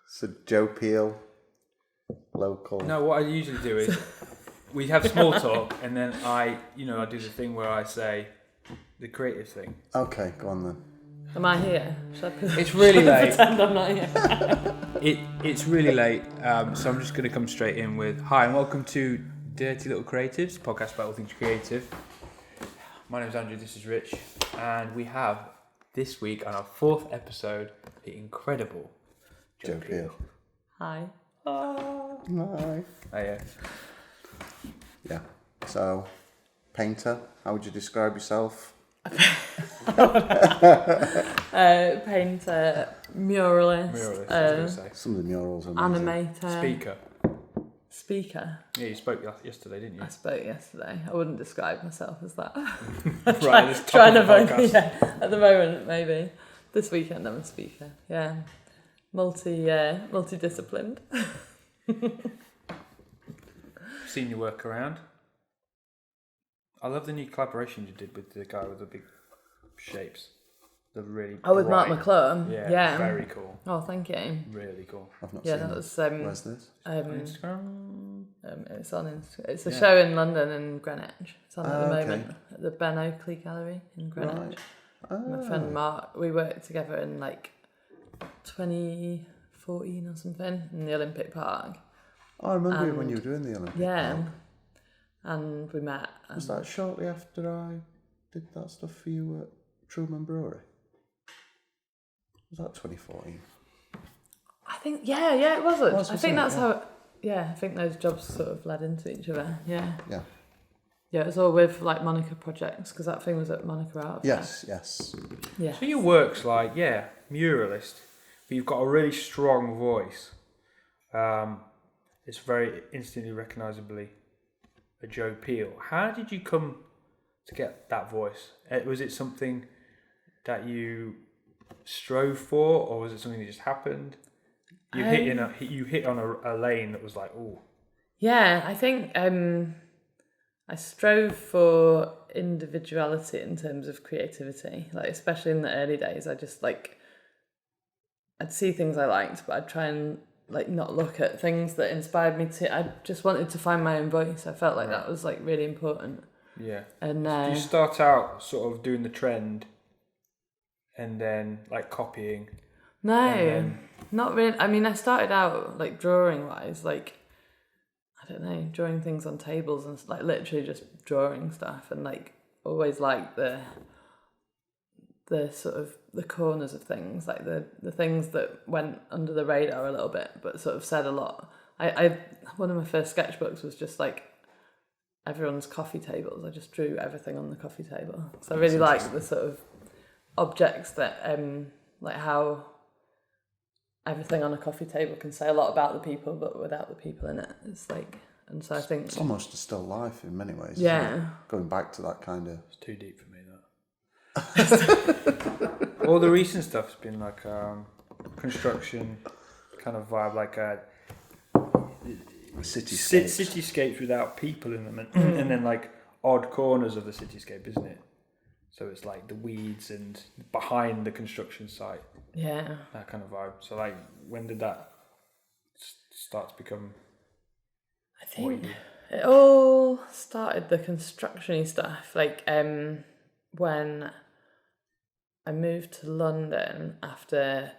So Joe Peel, local. No, what I usually do is we have small talk, and then I do the thing where I say the creative thing. Okay, go on then. Am I here? It's really late. Pretend I'm not here. It's really late, so I'm just going to come straight in with hi and welcome to Dirty Little Creatives, podcast about all things creative. My name's Andrew, this is Rich, and we have this week on our 4th episode the incredible Joe Peel. Hi. Hi. Oh yeah. Yeah. So, painter. How would you describe yourself? Painter, muralist, I was going to say. Some of the murals are amazing. animator, speaker. Yeah, you spoke yesterday, didn't you? I spoke yesterday. I wouldn't describe myself as that. Right, this Trying to podcast. vote. Yeah, at the moment, maybe. This weekend, I'm a speaker. Yeah, multidisciplined. Seen your work around. I love the new collaboration you did with the guy with the big shapes. The really With Mark bright. McClure. Yeah, very cool. Oh, thank you. Really cool. I've not Yeah, seen that it. was Where's this? Instagram. it's on Instagram. It's a show in London and Greenwich. It's on at the Okay. moment at the Ben Oakley Gallery in Greenwich. Right. My friend Mark, we worked together in like 2014 or something in the Olympic Park. Oh, I remember when you were doing the Olympic. Yeah, Park. and we met. Was that shortly after I did that stuff for you at Truman Brewery? Was that 2014? I think it wasn't. Well, I think that's yeah. how. Yeah, I think those jobs sort of led into each other. Yeah. Yeah. Yeah, it was all with like Monica projects because that thing was at Monica Art. Yes. Yeah. So your work's like, muralist, but you've got a really strong voice. It's very instantly recognisably a Joe Peel. How did you come to get that voice? Was it something that you strove for, or was it something that just happened? You hit on a lane that was like, oh. Yeah, I think I strove for individuality in terms of creativity. Like especially in the early days, I just like I'd see things I liked, but I'd try and like not look at things that inspired me to. I just wanted to find my own voice. I felt like that was like really important. Yeah. And Do you start out sort of doing the trend and then like copying? No, not really. I mean, I started out like drawing wise, like I don't know, drawing things on tables and like literally just drawing stuff, and like always like the sort of the corners of things, like the things that went under the radar a little bit, but sort of said a lot. I one of my first sketchbooks was just like everyone's coffee tables. I just drew everything on the coffee table. So I really like the sort of objects that like how everything on a coffee table can say a lot about the people, but without the people in it. It's like, and so I think It's almost a still life in many ways. Yeah. Isn't it? Going back to that kind of. It's too deep for me, that. All the recent stuff's been like construction kind of vibe, like cityscapes without people in them, and then like odd corners of the cityscape, isn't it? So it's like the weeds and behind the construction site. yeah. That kind of vibe. So like, when did that start to become? I think it all started the construction-y stuff, like when I moved to London after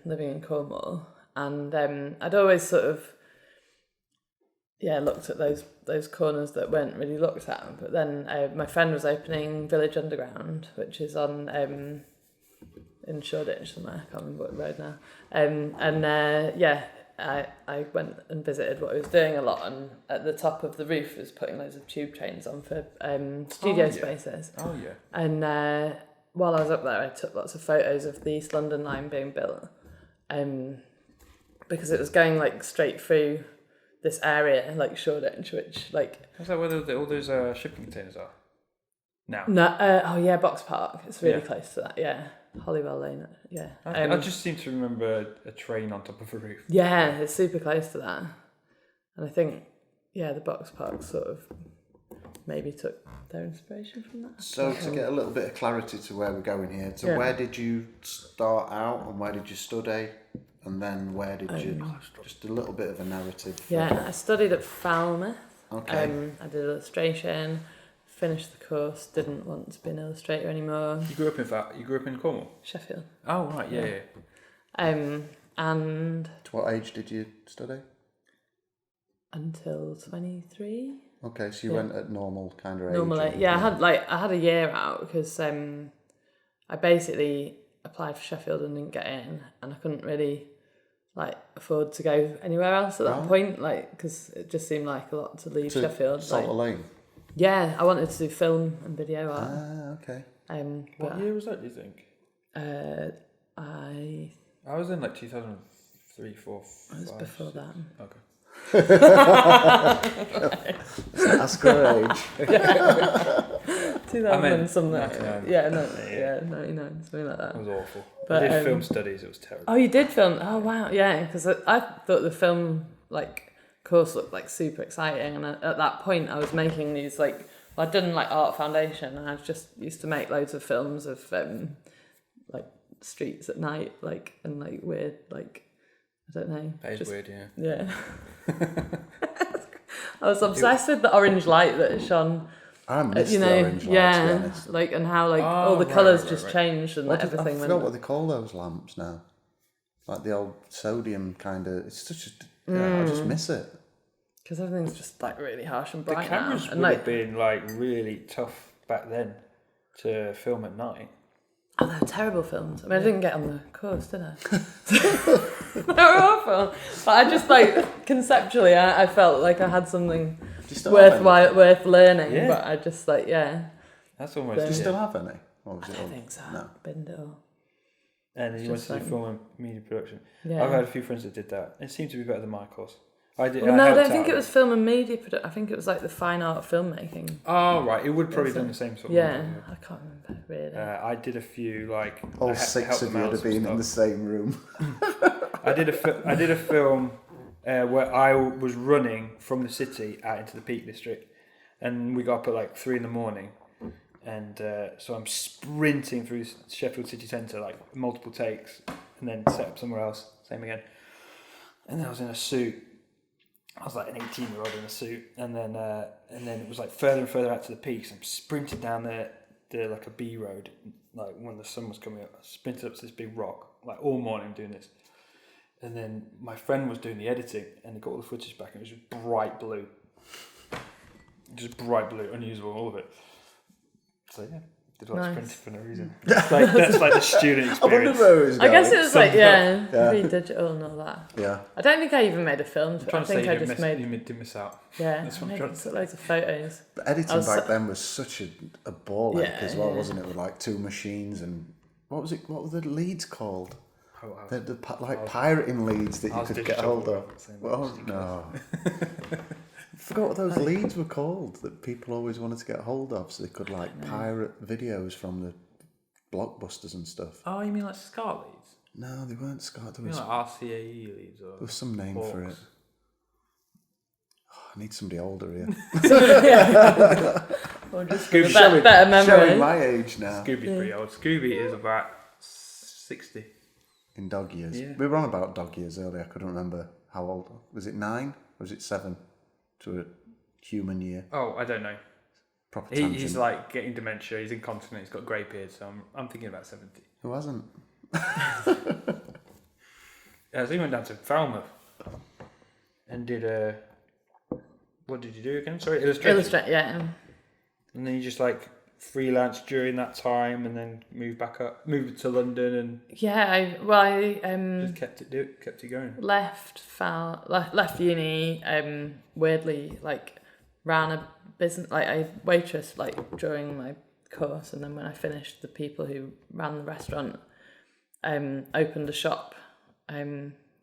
living in Cornwall, and I'd always sort of looked at those corners that weren't really looked at, but then my friend was opening Village Underground, which is on in Shoreditch somewhere, I can't remember what road now, I went and visited what he was doing a lot, and at the top of the roof was putting loads of tube trains on for studio spaces. Oh yeah. And while I was up there, I took lots of photos of the East London line being built, because it was going like straight through this area, like Shoreditch, which like. Is that where all those shipping containers are? Now. No. Box Park. It's really Yeah. close to that. Yeah, Hollywell Lane. Yeah. Okay. I just seem to remember a train on top of a roof. Yeah, it's super close to that, and I think the Box Park sort of maybe took their inspiration from that. So to get a little bit of clarity to where we're going here, so where did you start out and where did you study? and then where did you? Just a little bit of a narrative. Yeah, I studied at Falmouth. Okay. I did illustration, finished the course, didn't want to be an illustrator anymore. You grew up in Cornwall? Sheffield. Oh, right, yeah. And To what age did you study? until 23. Okay, so you went at normal kind of age. Normally, yeah, I had a year out because I basically applied for Sheffield and didn't get in, and I couldn't really afford to go anywhere else at that point, because it just seemed like a lot to leave Sheffield. Salter Lane. Yeah, I wanted to do film and video art. Ah, okay. What year was that, do you think? I was in 2003, 4, 5. It was before that. Okay. Ask her age. 2000 and something. 99. Yeah, 99, something like that. It was awful. But, I did film studies, it was terrible. Oh, you did film? Oh, wow, yeah, because I thought the film course looked super exciting, and at that point I was making these I'd done art foundation, and I just used to make loads of films of streets at night, and weird I don't know. That is just, weird, yeah. Yeah. I was obsessed with the orange light that shone. I missed the orange light, to be honest. And how all the colours just changed and everything I forgot what they call those lamps now. Like the old sodium kind of. It's such a. I just miss it. Because everything's just really harsh and bright. The cameras now. would have been really tough back then to film at night. Oh, they were terrible films. I mean, I didn't get on the course, did I? They were awful. But I just conceptually, I felt like I had something worth learning. Yeah. But I just That's almost. Do you still have any? Or was I it don't all? think so. No. Binned it all. And you went to do film and media production. Yeah. I've had a few friends that did that. It seemed to be better than my course. I did. Well, no, I don't think it was film and media production. I think it was the fine art filmmaking. Oh, right. It would probably have done the same sort of Yeah, thing. I can't remember really. I did a few All six of you would have been in the same room. I did a film where I was running from the city out into the Peak District, and we got up at 3 a.m, and so I'm sprinting through Sheffield city centre multiple takes, and then set up somewhere else, same again, and then I was in a suit. I was an 18-year-old in a suit, and then it was further and further out to the peaks. I'm sprinting down there a B road, when the sun was coming up. I sprinted up to this big rock, all morning doing this. And then my friend was doing the editing, and he got all the footage back, and it was just bright blue. Just bright blue, unusable, all of it. So yeah, did sprinting for no reason. That's the student experience. I wonder where it was going. I guess it was very digital and all that. Yeah. I don't think I even made a film. I'm trying to say I you just didn't miss out. Yeah, That's what I I'm trying to took loads of photos. But editing back then was such a ball ache as well, Yeah. wasn't it? With two machines and what was it? What were the leads called? The pirating leads that you could get hold of. Well, no. I forgot what those leads were called that people always wanted to get hold of, so they could pirate videos from the blockbusters and stuff. Oh, you mean SCAR leads? No, they weren't SCAR. There You was, mean RCAE leads? Or there was some name for it. Oh, I need somebody older here. Or just Scooby. better memory. Showing my age now. Scooby's pretty old. Scooby is about 60. In dog years. Yeah. We were on about dog years earlier. I couldn't remember how old. Was it 9 or was it 7 to a human year? Oh, I don't know. Proper tangent. He's getting dementia. He's incontinent. He's got grey beard. So I'm thinking about 70. Who hasn't? So he went down to Falmouth and did a. What did you do again? Sorry, illustration. Illustrate, yeah. And then you just freelance during that time, and then moved to London, and Yeah, I just kept it going. left uni. Weirdly, ran a business. I waitress during my course, and then when I finished, the people who ran the restaurant opened a shop.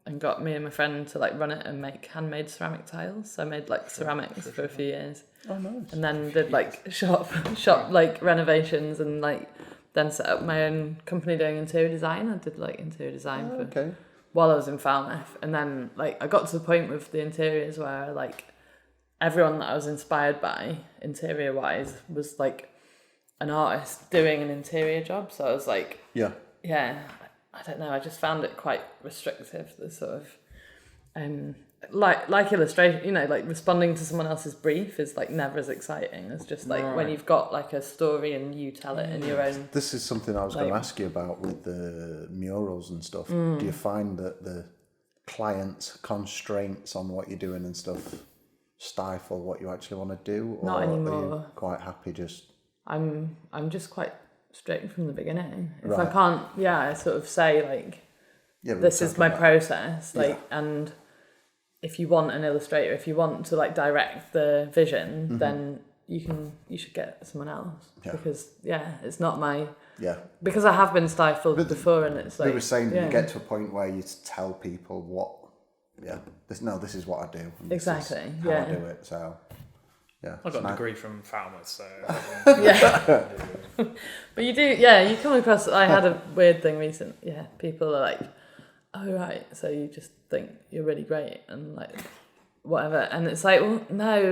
And got me and my friend to run it and make handmade ceramic tiles. So I made ceramics for a few years. Oh, nice. And then did shop renovations, and then set up my own company doing interior design. I did interior design while I was in Falmouth. And then I got to the point with the interiors where everyone that I was inspired by interior wise was an artist doing an interior job. So I was Yeah. I don't know, I just found it quite restrictive, the sort of like illustration, you know, like responding to someone else's brief is like never as exciting as just like when you've got like a story and you tell it in your own. This is something I was going to ask you about with the murals and stuff. Do you find that the client's constraints on what you're doing and stuff stifle what you actually want to do? Or Not anymore. Are you quite happy just... I'm just quite straight from the beginning. If Right. I can't, I sort of say like, this is my process, like, and if you want an illustrator, if you want to like direct the vision, then you should get someone else because it's not my because I have been stifled before, and it's like we were saying you get to a point where you tell people what this is what I do, and exactly this is how I do it. So I got a degree from Falmouth, so but you do you come across. I had a weird thing recent. People are like, oh right, so you just think you're really great and like whatever, and it's like, well, no,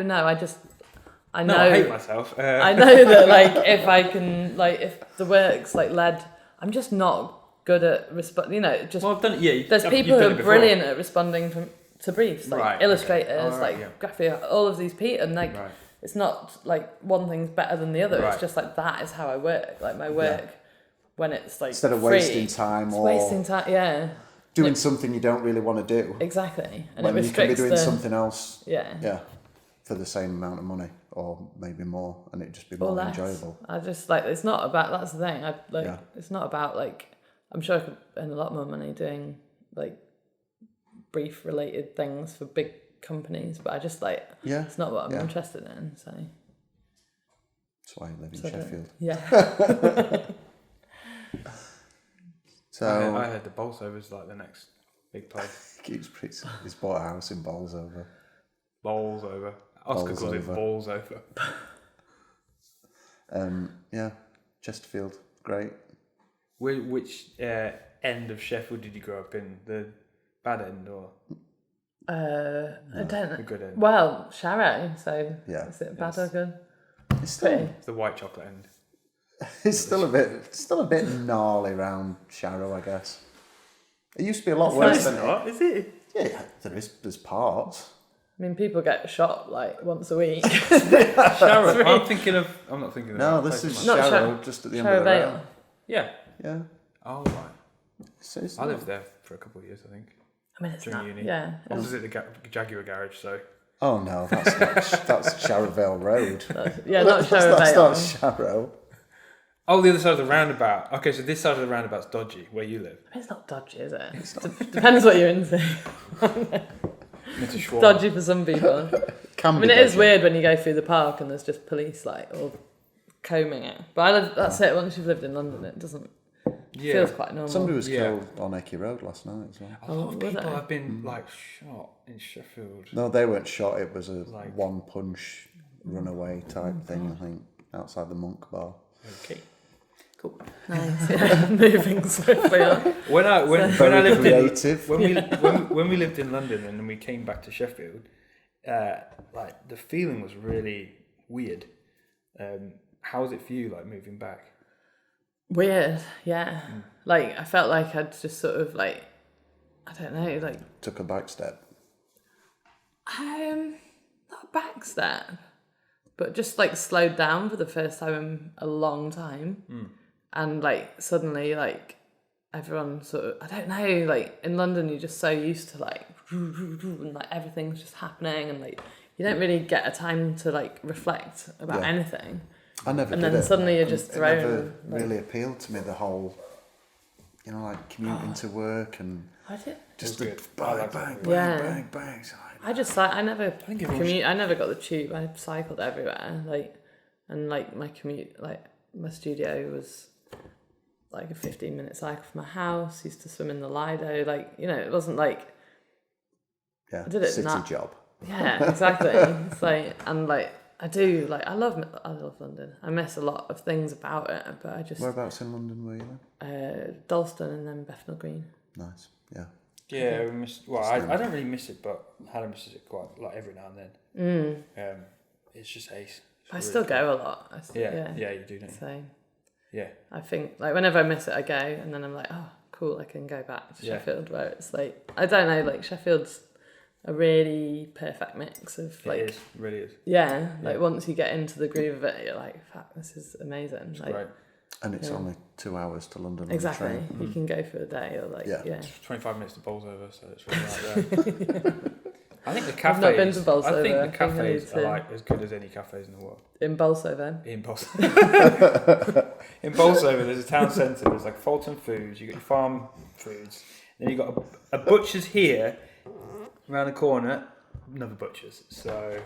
I know. I hate myself. I know that like if I can if the work's like led, I'm just not good at respond. You know, just well, I've done it. Yeah, there's people who are brilliant at responding to briefs, like illustrators, graphic, all of these people, and like it's not like one thing's better than the other. Right. It's just like that is how I work. Like my work when it's like instead of free, wasting time doing something you don't really want to do. Exactly, and when it restricts you can be doing something else. Yeah. For the same amount of money, or maybe more, and it'd just be more enjoyable. I just like it's not about that's the thing. It's not about like I'm sure I could earn a lot more money doing like brief related things for big companies, but I just like it's not what I'm interested in. So that's why I live in Sheffield. Yeah. So I heard the Bolsover's like the next big place. He's bought a house in Bolsover. Bolsover. Oscar calls it balls over. Chesterfield, great. Which end of Sheffield did you grow up in? The bad end or? I don't know. The good end. Well, Sharrow. So is it bad or good? It's still the white chocolate end. It's still a bit gnarly around Sharrow, I guess. It used to be a lot worse than it. Is it? Yeah, there's parts. I mean, people get shot like once a week. Sharrow. I'm not thinking of. No, this is Sharrow, just at the end of the road. Yeah. Yeah. Oh right. I lived there for a couple of years, I think. I mean, it's during not. uni. Yeah. Opposite the Jaguar garage, so. Oh no, that's Sharrowvale Road. Not Sharrowvale. That's not Sharrow. Oh, the other side of the roundabout. Okay, so this side of the roundabout's dodgy, where you live. I mean, it's not dodgy, is it? Depends what you're into. Dodgy for some people. It is weird when you go through the park and there's just police like all combing it. But that's it. Once you've lived in London, it doesn't. It feels quite normal. Somebody was killed on Ecky Road last night as well. A lot of people have been like shot in Sheffield. No, they weren't shot. It was a one punch runaway type thing. I think outside the Monk Bar. Okay. Cool. Nice. Moving swiftly on. When I lived when we lived in London and then we came back to Sheffield, like the feeling was really weird. How was it for you, like moving back? Weird, yeah. Like I felt like I'd just sort of like, I don't know, like took a back step. Not a back step, but just like slowed down for the first time in a long time. And like suddenly like everyone sort of, I don't know, like in London you're just so used to like and like everything's just happening and like you don't really get a time to like reflect about anything. I never and did then it. suddenly you're just thrown. It never really appealed to me, the whole, like commuting to work and just the bang. I just like I never commute. I never got the tube. I cycled everywhere. Like, and like my commute, like my studio was like a 15-minute cycle from my house. Used to swim in the Lido. Like, it wasn't like I did it city job. Yeah, exactly. It's like, and like I do like I love London. I miss a lot of things about it, but I just Whereabouts in London were you then? Dalston and then Bethnal Green. Nice. Yeah. Yeah, we miss. Well, I don't really miss it, but Hannah misses it quite like every now and then. It's just ace. I still go a lot. Yeah, you do. Don't you? So yeah, I think like whenever I miss it, I go, and then I'm like, oh, cool, I can go back to Sheffield, where it's like, I don't know, like Sheffield's a really perfect mix of like... It is, really is. Yeah, like once you get into the groove of it, you're like, fuck, this is amazing. It's like, great. And it's only 2 hours to London on exactly. the train. You can go for a day or like, It's 25 minutes to Bolsover, so it's really right there. I think the cafes. I've not been to Bolsover. I think the cafes I are like as good as any cafes in the world. In Bolsover? In Bolsover. In Bolsover, there's a town centre. There's like Fulton Foods. You got your farm foods. Then you got a butcher's here, around the corner. Another butcher's. So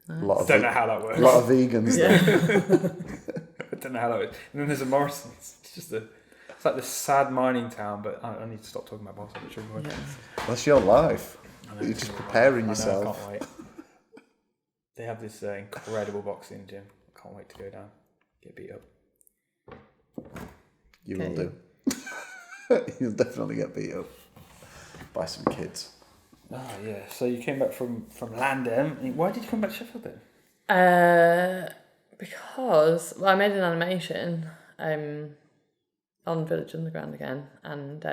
I don't know how that works. A lot of vegans. I don't know how that works. And then there's a Morrison's. It's like this sad mining town. But I need to stop talking about Bolsover. That's your life. You're just preparing yourself. I can't wait. They have this incredible boxing gym. I can't wait to go down, get beat up. You will do. You'll definitely get beat up by some kids. Oh yeah. So you came back from London. Why did you come back to Sheffield then? Because I made an animation on Village Underground again, and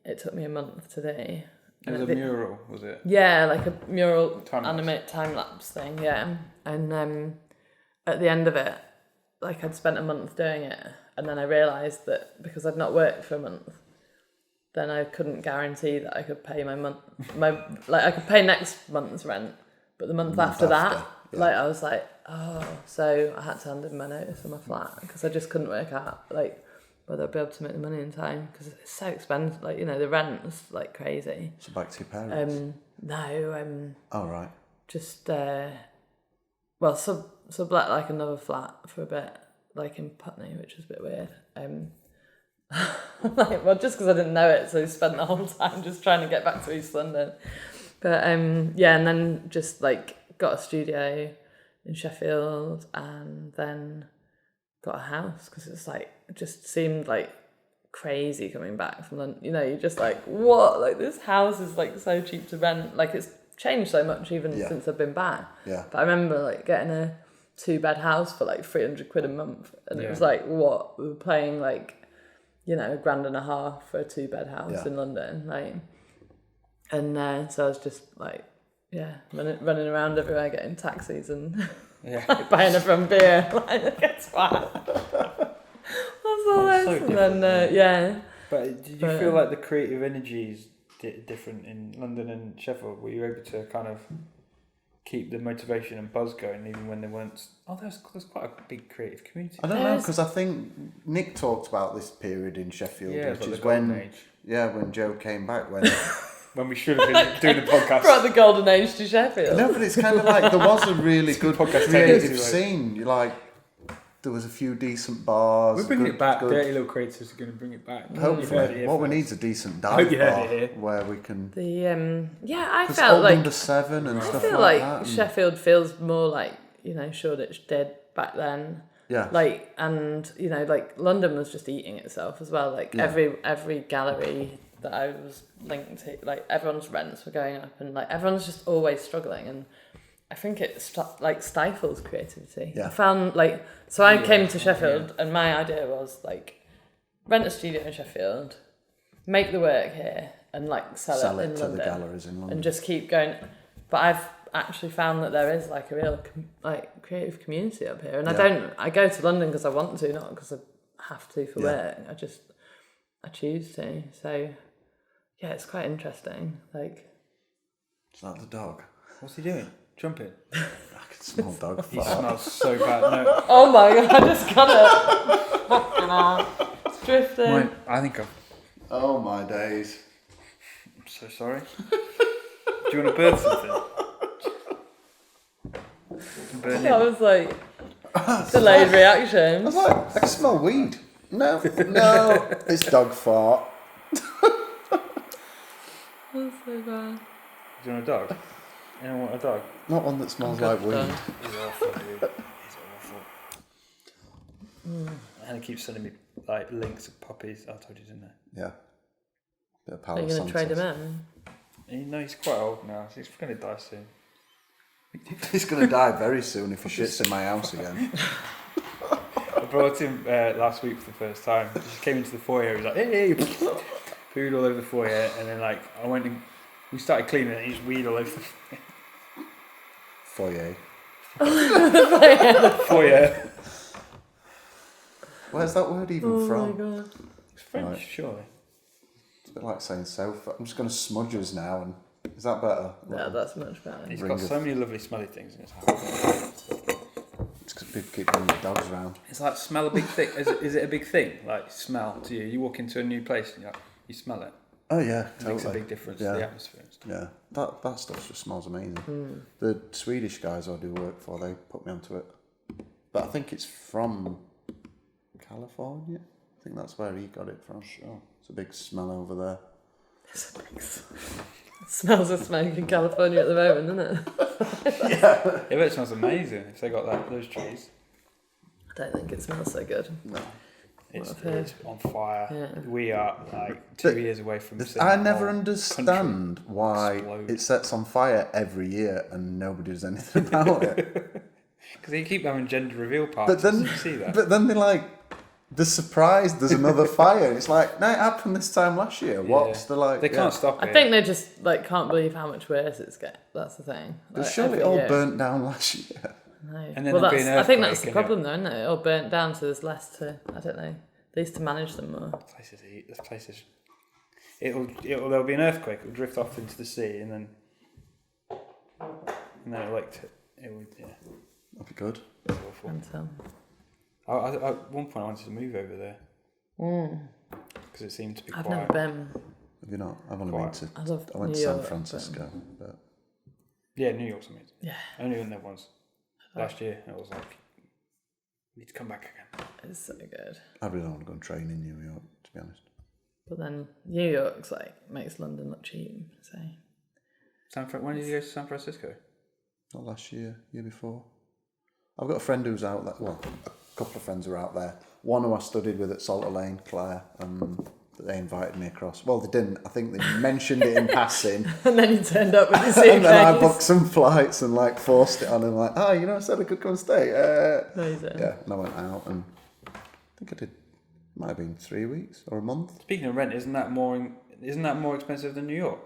it took me a month to do. It was a mural, was it? Yeah, like a mural Time-lapse. time-lapse thing, yeah. And at the end of it, like I'd spent a month doing it, and then I realised that because I'd not worked for a month, then I couldn't guarantee that I could pay I could pay next month's rent, but the month after that, like I was like, so I had to hand in my notice on my flat because I just couldn't work out like whether I'd be able to make the money in time because it's so expensive. Like, you know, the rent's like crazy. So back to your parents? No. Oh, right. Just, sublet like another flat for a bit, like in Putney, which was a bit weird. Just because I didn't know it, so I spent the whole time just trying to get back to East London. But and then just like got a studio in Sheffield and then got a house because it's like it just seemed like crazy coming back from London. You know, you're just like, what? Like this house is like so cheap to rent. Like it's changed so much even since I've been back. Yeah. But I remember like getting a 2-bed house for like 300 quid a month, and it was like, what? We were paying like, you know, $1,500 for a 2-bed house in London, like, and so I was just like, running around everywhere, getting taxis and like, buying everyone beer, like, guess what? That's all this. So and then But did you feel like the creative energy is different in London and Sheffield? Were you able to kind of keep the motivation and buzz going even when there weren't... Oh, there's quite a big creative community. I don't know, because I think Nick talked about this period in Sheffield, which is when Joe came back, when we should have been doing the podcast. Brought the golden age to Sheffield. No, but it's kind of like there was a really good creative scene. You like, there was a few decent bars. We're bringing it back. Dirty Little Creators are going to bring it back. Hopefully, what we need is a decent dive bar where we can. I felt like under 7 and stuff like that. I feel like Sheffield feels more like, you know, Shoreditch did back then. Yeah. Like, and you know, like London was just eating itself as well. Like every gallery that I was linked to, like everyone's rents were going up, and like everyone's just always struggling, and I think it stifles creativity. Yeah. I found like, so I came to Sheffield and my idea was like rent a studio in Sheffield, make the work here and like sell it in to London, the galleries in London and just keep going. But I've actually found that there is like a real like creative community up here, and I go to London because I want to, not because I have to for work. I choose to. So yeah, it's quite interesting. Like, is that the dog? What's he doing? Jumping? I can smell dog He fart. smells so bad. No. oh my god! I just got it. Fucking hell. It's drifting. I think Oh my days! I'm so sorry. Do you want to burn something? That was like delayed reaction. I was like, I can smell weed. No, it's dog fart. That's so bad. Do you want a dog? Anyone want a dog? Not one that smells like weed. He's awful, dude. He's awful. And he keeps sending me like links of puppies. I told you, didn't I? Yeah. Bit of Are you going to trade him in? He's quite old now. So he's going to die soon. He's going to die very soon if he shits in my house again. I brought him last week for the first time. He just came into the foyer. He was like, hey, food all over the foyer. And then like I went and we started cleaning it and he just weed all over the Foyer. foyer. Where's that word even from? Oh my god. It's French, Right. surely. It's a bit like saying sofa. I'm just going to smudge us now. And is that better? Yeah, that's much better. He's Ring got of- so many lovely smelly things in his house. It's because people keep bringing the dogs around. It's like smell a big thing. Is it a big thing? Like smell to you? You walk into a new place and you smell it. Oh yeah, It totally. makes a big difference to the atmosphere and stuff. Yeah, that stuff just smells amazing. The Swedish guys I do work for, they put me onto it. But I think it's from California. I think that's where he got it from. Sure. It's a big smell over there. It smells of smoke in California at the moment, doesn't it? Yeah, but it smells amazing if they got those trees. I don't think it smells so good. No. It's on fire. Yeah. We are like 2 years away from. seeing I the never whole understand country why explode. it sets on fire every year and nobody does anything about it. Because they keep having gender reveal parties. But then, you see that? but then they're surprised there's another fire. It's like, no, it happened this time last year. What's the like? They can't stop it. I think they just like can't believe how much worse it's get. That's the thing. But Like, surely every it all year. burnt down last year. No. And then well, there'll be that's, an I think that's earthquake the and problem, though, isn't it? It all burnt down, so there's less to. I don't know. At least to manage them more. Places to eat. There's places. There'll be an earthquake. It'll drift off into the sea, and then it'll it would That'd be good. it's awful. And At one point, I wanted to move over there because it seemed to be I've quiet. never been. Have you not? I've only Quite. been to. I love I went New to San York, Francisco, but Yeah, New York's amazing. Yeah, I only went there once last year. And I was like, need to come back again. it's so good. I really don't want to go and train in New York, to be honest. But then New York's like makes London look cheap. So When did you go to San Francisco? Not last year, year before. I've got a friend who's out there. Well, a couple of friends who are out there. One who I studied with at Salter Lane, Claire. They invited me across. Well, they didn't. I think they mentioned it in passing. and then you turned up with your suitcase. And then I booked some flights and like forced it on him. Like, oh, I said I could come stay. Amazing. Yeah, and I went out and I think I did. Might have been 3 weeks or a month. Speaking of rent, isn't that more expensive than New York?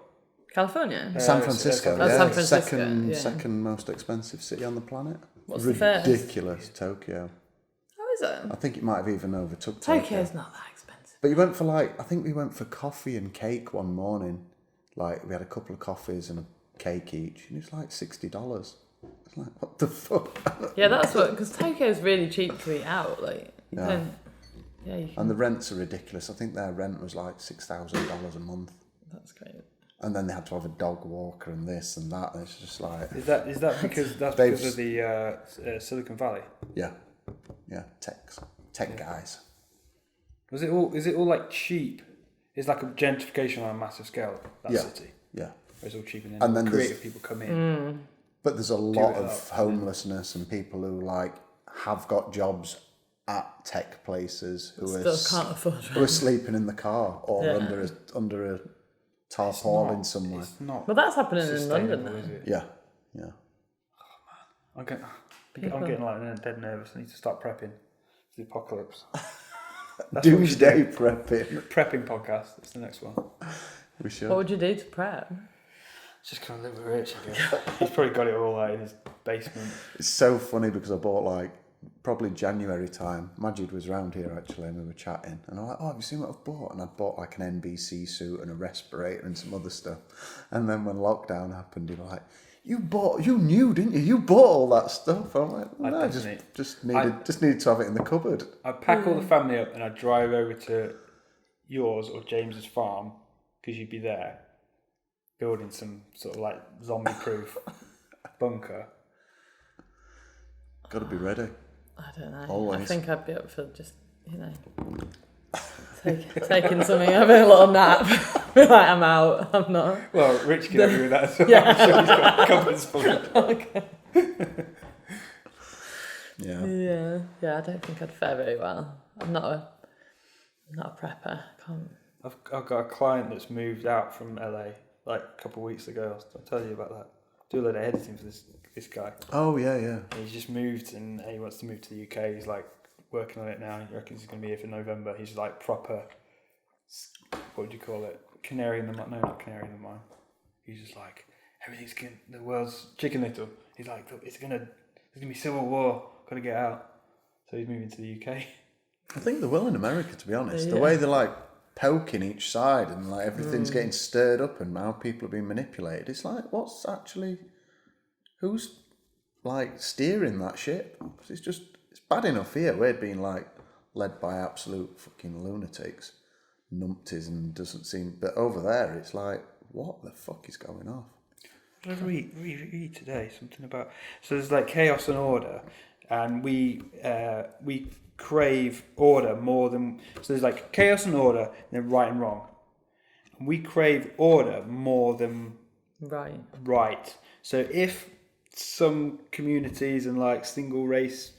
California. San Francisco, Oh, yeah, San Francisco, yeah. second most expensive city on the planet. What's the first? Ridiculous, Tokyo. How is it? I think it might have even overtook Tokyo. Tokyo's not that expensive. But you went for I think we went for coffee and cake one morning. Like we had a couple of coffees and a cake each, and it was like $60. It's like, what the fuck? Yeah, that's what, because Tokyo's really cheap to eat out. Like, you Yeah. don't. Yeah, you can. And the rents are ridiculous. I think their rent was like $6,000 a month. That's great. And then they had to have a dog walker and this and that. And it's just like, Is that because because of the Silicon Valley? yeah, tech guys. Is it all like cheap? It's like a gentrification on a massive scale. That Yeah. city. Yeah. It's all cheap, and And then then creative people come in. But there's a lot it of up, homelessness and people who have got jobs at tech places who Still can't afford who are sleeping in the car or Yeah. under a tarpaulin somewhere. It's not. Well, that's happening in London sustainable, now. is it? Yeah, yeah. I'm getting like dead nervous. I need to start prepping for the apocalypse. That's what we should Doomsday do. prepping. Prepping podcast. That's the next one. We should. What would you do to prep? Just kind of live with Rich again. He's probably got it all in his basement. It's so funny because I bought probably January time. Majid was around here actually and we were chatting and I'm like, oh, have you seen what I've bought? And I'd bought like an NBC suit and a respirator and some other stuff. And then when lockdown happened, he was like, you knew, didn't you? You bought all that stuff. I'm like, no, I just needed to have it in the cupboard. I'd pack all the family up and I'd drive over to yours or James's farm because you'd be there building some sort of like zombie-proof bunker. Got to be ready. I don't know. Always. I think I'd be up for just, taking something, having a little nap. Be like, I'm out. I'm not. Well, Rich can help you with that as well. Yeah. I'm sure he's got cupboards full of Okay. Yeah. Yeah. I don't think I'd fare very well. I'm not a prepper. I can't. I've got a client that's moved out from LA like a couple of weeks ago. I'll tell you about that. Do a load of editing for this guy. Oh, yeah, yeah. And he's just moved and he wants to move to the UK. He's like working on it now. He reckons he's going to be here for November. He's like proper, what would you call it? Canary in the mine. No, not canary in the mine. He's just like, the world's Chicken Little. He's like, there's going to be civil war. Got to get out. So he's moving to the UK. I think they will in America, to be honest. The way they're like poking each side and like everything's getting stirred up and how people are being manipulated. It's like, who's like steering that ship? It's bad enough here. We're being like led by absolute fucking lunatics, numpties, and doesn't seem. But over there, it's like, what the fuck is going on? What did I read today? Something about, so there's like chaos and order, and we crave order more than, so there's like chaos and order, and then right and wrong. And we crave order more than right. So if some communities and like single race,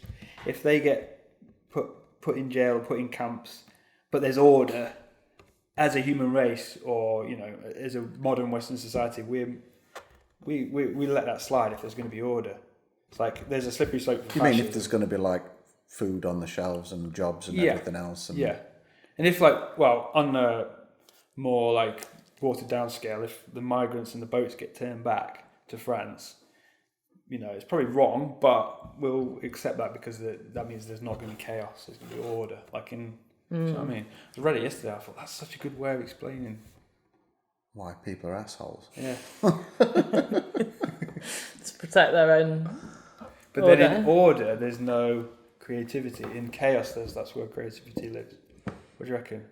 if they get put in jail or put in camps, but there's order as a human race, or as a modern Western society, we let that slide if there's going to be order. It's like there's a slippery slope for You mean if there's going to be like food on the shelves and jobs and everything else? And... Yeah. And if on the more like watered down scale, if the migrants and the boats get turned back to France, it's probably wrong, but we'll accept that because that means there's not going to be chaos, there's going to be order. Like you know what I mean? I read it yesterday, I thought that's such a good way of explaining why people are assholes. Yeah. To protect their own But order. then in order, there's no creativity. In chaos, that's where creativity lives. What do you reckon?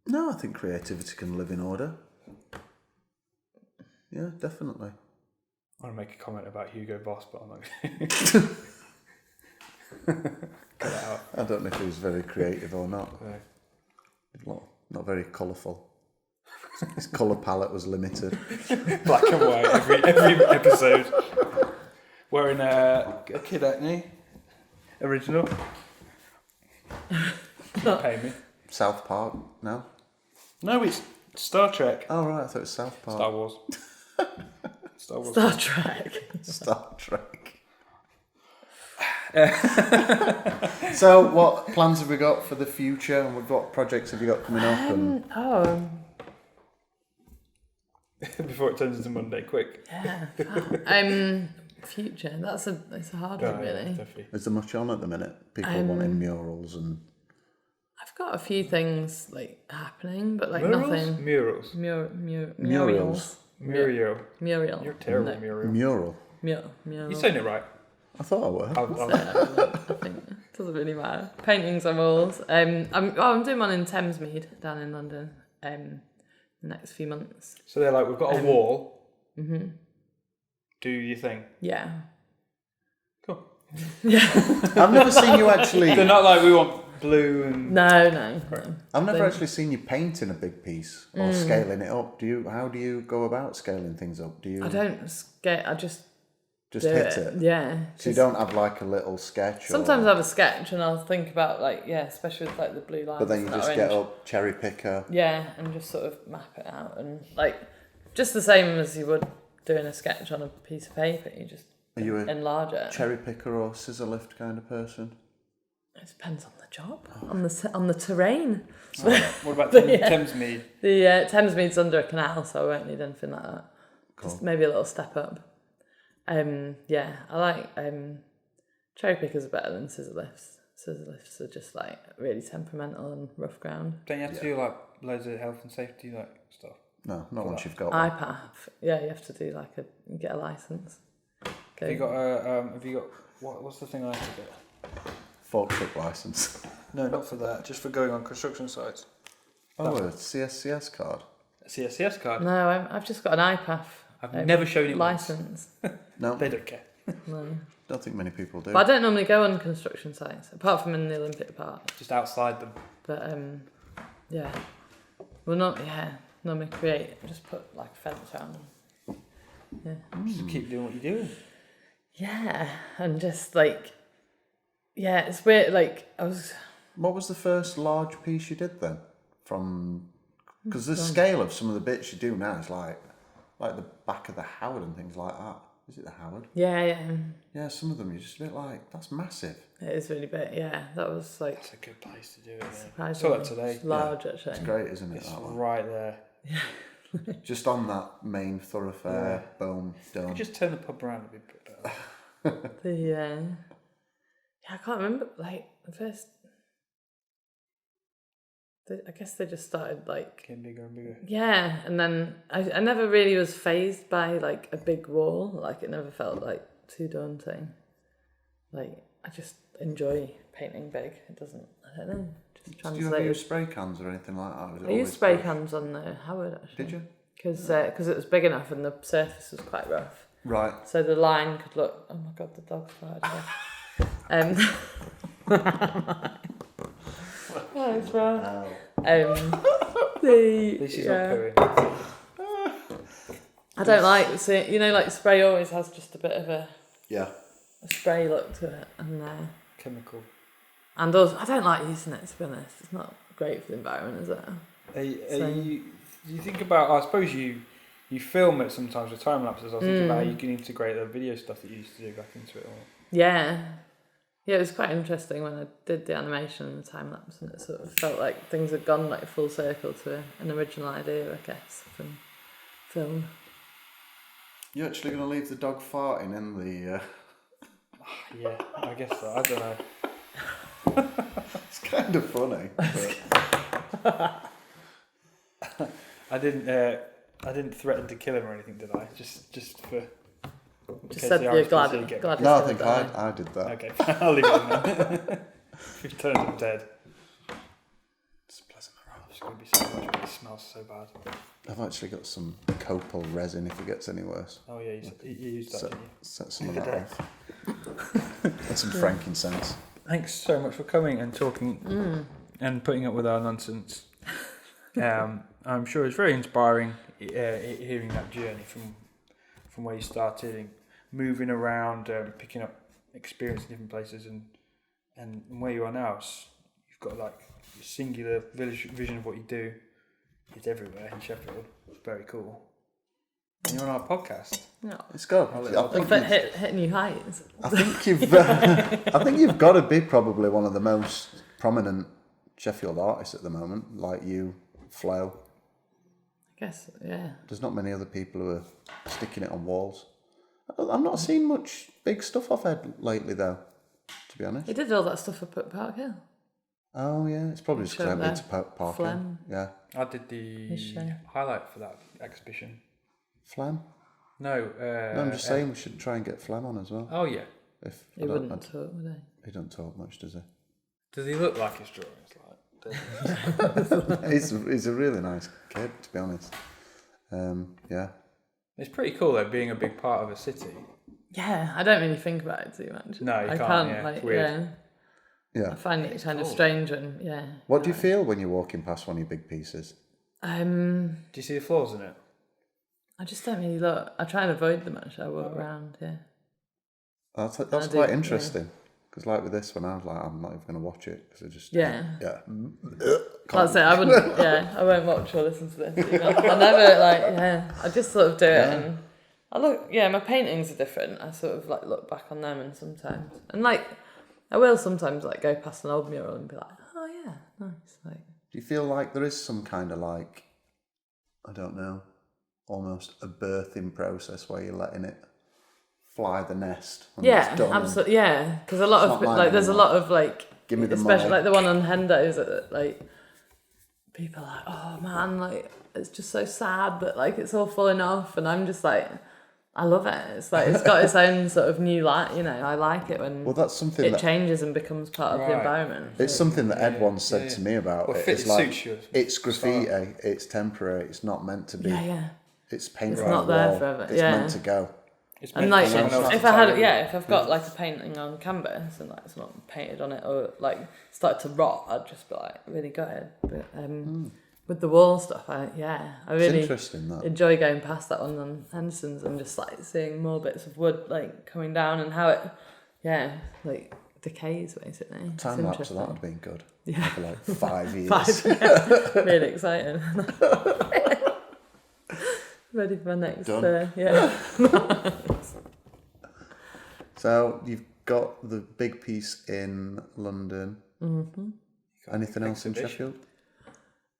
No, I think creativity can live in order. Yeah, definitely. I want to make a comment about Hugo Boss, but I'm not going to. Cut it out. I don't know if he was very creative or not. No. Not very colourful. His colour palette was limited. Black and white every episode. Wearing a Kid Acne original. Pay me. South Park, no? No, it's Star Trek. Oh right, I thought it was South Park. Star Wars. Star Trek. Star Trek. So what plans have we got for the future, and what projects have you got coming up? And... Before it turns into Monday, quick. Yeah. Future. It's a hard one, really. Definitely. Is there much on at the minute? People wanting murals and... I've got a few things like happening, but like Murals? nothing. Murals. Murals. Muriel. Muriel. You're terrible, No. Muriel. Mural. Mural. You're saying it right. I thought I were. I think it doesn't really matter. Paintings on walls. I'm doing one in Thamesmead down in London. The next few months. So they're like, we've got a wall. Mm-hmm. Do your thing. Yeah. Cool. Yeah. I've never seen you actually... They're not like we want blue and... No. I've never actually seen you painting a big piece or scaling it up. How do you go about scaling things up? Do you... I don't skate. I just Just do hit it? Yeah. So you don't have like a little sketch? Sometimes I have a sketch and I'll think about especially with like the blue lines. But then you and just orange. get up, cherry picker. Yeah, and just sort of map it out and just the same as you would doing a sketch on a piece of paper. You just Are you a enlarge it. cherry picker or scissor lift kind of person? It depends on the job, on the terrain. What about Thamesmead? The Thamesmead's under a canal, so I won't need anything like that. Cool. Just maybe a little step up. I like cherry pickers are better than scissor lifts. Scissor lifts are just like really temperamental and rough ground. Don't you have to do like loads of health and safety stuff? No, not once you've got one. IPAF. Yeah, you have to do you get a license. Have you got what's the thing I have to get? Fork truck license. No, not for that. Just for going on construction sites. Oh, a CSCS card. A CSCS card. No, I've just got an IPAF. I've never shown it license. No, They don't care. No. don't think many people do. But I don't normally go on construction sites, apart from in the Olympic Park. Just outside them. But normally just put like a fence around them. Yeah. Just keep doing what you're doing. Yeah, and just it's weird. What was the first large piece you did then? Because the scale of some of the bits you do now is like the back of the Howard and things like that. Is it the Howard? Yeah. Yeah, some of them you're just a bit like, that's massive. It is really big. Yeah, that was like. That's a good place to do it. Surprisingly. Saw that today. It's large, actually. It's great, isn't it? It's that one? right there. Just on that main thoroughfare, boom, done. You just turn the pub around a bit better. Yeah, I can't remember. Like the first. I guess they just started like Getting bigger and bigger. Yeah, and then I never really was fazed by like a big wall. Like it never felt like too daunting. Like I just enjoy painting big. It doesn't. I don't know. Just Did you ever translate. use spray cans or anything like that? Was it I used always spray brush? cans on the Howard actually. Did you? Because it was big enough and the surface was quite rough. Right. So the line could look. Oh my god, the dog's farted. Oh, it's rough. At least he's not pooing. I don't like like spray always has just a bit of a spray look to it, and Chemical. and also I don't like using it, to be honest. It's not great for the environment, is it? Do you think about? I suppose you film it sometimes with time lapses. I was thinking about how you can integrate the video stuff that you used to do back into it. Yeah, it was quite interesting when I did the animation and the time lapse, and it sort of felt like things had gone like full circle to an original idea, I guess, from film. You're actually going to leave the dog farting in the... Yeah, I guess so. I don't know. It's kind of funny. But... I didn't threaten to kill him or anything, did I? Just for... Just said you're glad. No, I think I did that. Okay, I'll leave it in there. If he turns up dead. It's a pleasant morale. It's going to be so much, but it smells so bad. I've actually got some copal resin if it gets any worse. Oh yeah, you used that, didn't you? Set some of that off. And some frankincense. Thanks so much for coming and talking and putting up with our nonsense. I'm sure it's very inspiring hearing that journey from where you started and moving around, picking up experience in different places, and where you are now. You've got like a singular vision of what you do. It's everywhere in Sheffield. It's very cool. And you're on our podcast. No. It's good. Hit new heights. I think you've got to be probably one of the most prominent Sheffield artists at the moment, like you, Flo. I guess, yeah. There's not many other people who are sticking it on walls. I've not seen much big stuff off Ed lately, though, to be honest. He did all that stuff up at Park Hill. Oh, yeah. It's probably just because I've been to Park Hill. Yeah. I did the highlight for that exhibition. Flam? No. No, I'm just saying we should try and get Flam on as well. Oh, yeah. He wouldn't talk, would he? He doesn't talk much, does he? Does he look like his drawings? He's a really nice kid, to be honest. Yeah. It's pretty cool, though, being a big part of a city. Yeah, I don't really think about it too much. No, you can't. Yeah, like, it's weird. Yeah. I find it kind of strange and What do you feel when you're walking past one of your big pieces? Do you see the flaws in it? I just don't really look. I try and avoid them actually. I walk around, That's quite interesting. Because like with this one, I was like, I'm not even going to watch it because I just That's it. I wouldn't. I won't watch or listen to this. I never I just sort of do it and I look. Yeah, my paintings are different. I sort of like look back on them and sometimes I will sometimes like go past an old mural and be like, oh yeah, nice. Like, do you feel like there is some kind of like, I don't know, almost a birthing process where you're letting it fly the nest? Yeah, absolutely. Yeah, because a lot of like there's a lot of like, give me the especially money. like the one on Hendo's that like people are like, oh man, like it's just so sad that like it's all falling off, and I'm just like, I love it. It's like it's got its own sort of new light. I like it when that's something it changes and becomes part of the environment. It's something that Ed once said to me about it. It's like suits you. It's graffiti. It's temporary. It's not meant to be. Yeah. It's painted. It's not there forever. It's meant to go. It's and like if I've got like a painting on canvas and like it's not painted on it or like started to rot, I'd just be like really gutted. But with the wall stuff, I really enjoy going past that one on Henderson's and just like seeing more bits of wood like coming down and how it like decays basically. Time lapse of that would have been good. Yeah, for like 5 years. Really exciting. Ready for my next. Done. Yeah. So you've got the big piece in London. Mm-hmm. Anything else in Sheffield?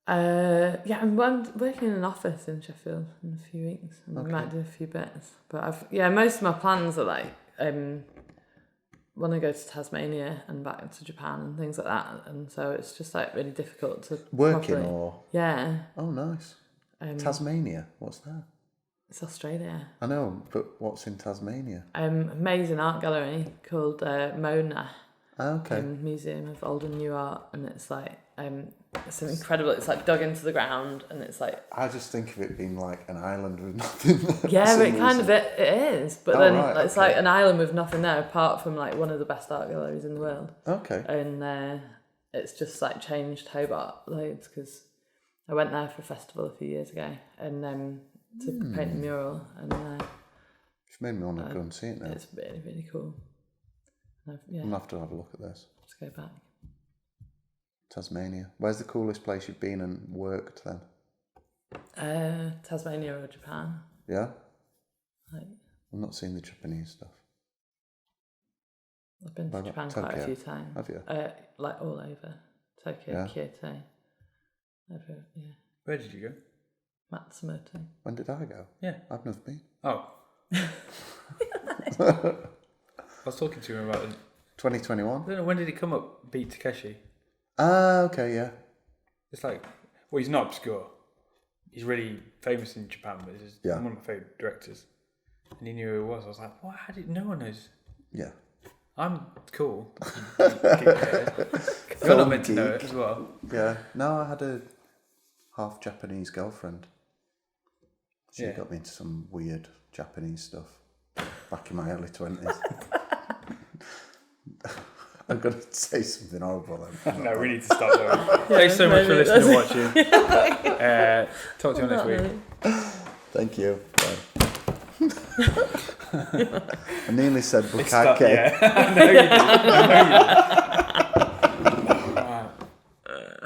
Yeah, I'm working in an office in Sheffield in a few weeks, and I might do a few bits. But most of my plans are like want to go to Tasmania and back to Japan and things like that, and so it's just like really difficult to Working properly. or Yeah. Oh, nice. Tasmania, what's that? It's Australia. I know, but what's in Tasmania? Amazing art gallery called Mona. Okay. Museum of Old and New Art, and it's like it's incredible. It's like dug into the ground, and it's like I just think of it being like an island with nothing there. yeah, but it is. But then right, it's like an island with nothing there apart from like one of the best art galleries in the world. Okay. And it's just like changed Hobart loads because I went there for a festival a few years ago and to paint a mural, and You've made me want to go and see it now. it's really, really cool. I'm going to have to have a look at this. Just go back. Tasmania. Where's the coolest place you've been and worked then? Tasmania or Japan. Yeah? Like, I've not seen the Japanese stuff. I've been to Japan quite a few times. Have you? Like all over. Tokyo, Kyoto. Yeah. Where did you go? Matsumoto. When did I go? Yeah. I've never been. Oh. I was talking to him about it. 2021? I don't know, when did he come up, beat Takeshi? Okay, yeah. It's like, well, he's not obscure. He's really famous in Japan, but he's one of my favourite directors. And he knew who it was. I was like, what? How did no one knows? Yeah. I'm cool. You're not meant to know it as well. Yeah. No, I had a half Japanese girlfriend. She got me into some weird Japanese stuff back in my early 20s. I'm going to say something horrible then. No, we need to stop though. Thanks so much for listening and watching. Talk to you next week. Thank you. I nearly said bukkake. Yeah. I know you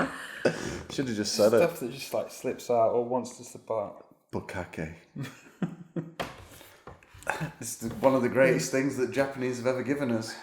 did. Should have just said it. Stuff that just like slips out or wants to slip out. Bukkake. It's one of the greatest things that Japanese have ever given us.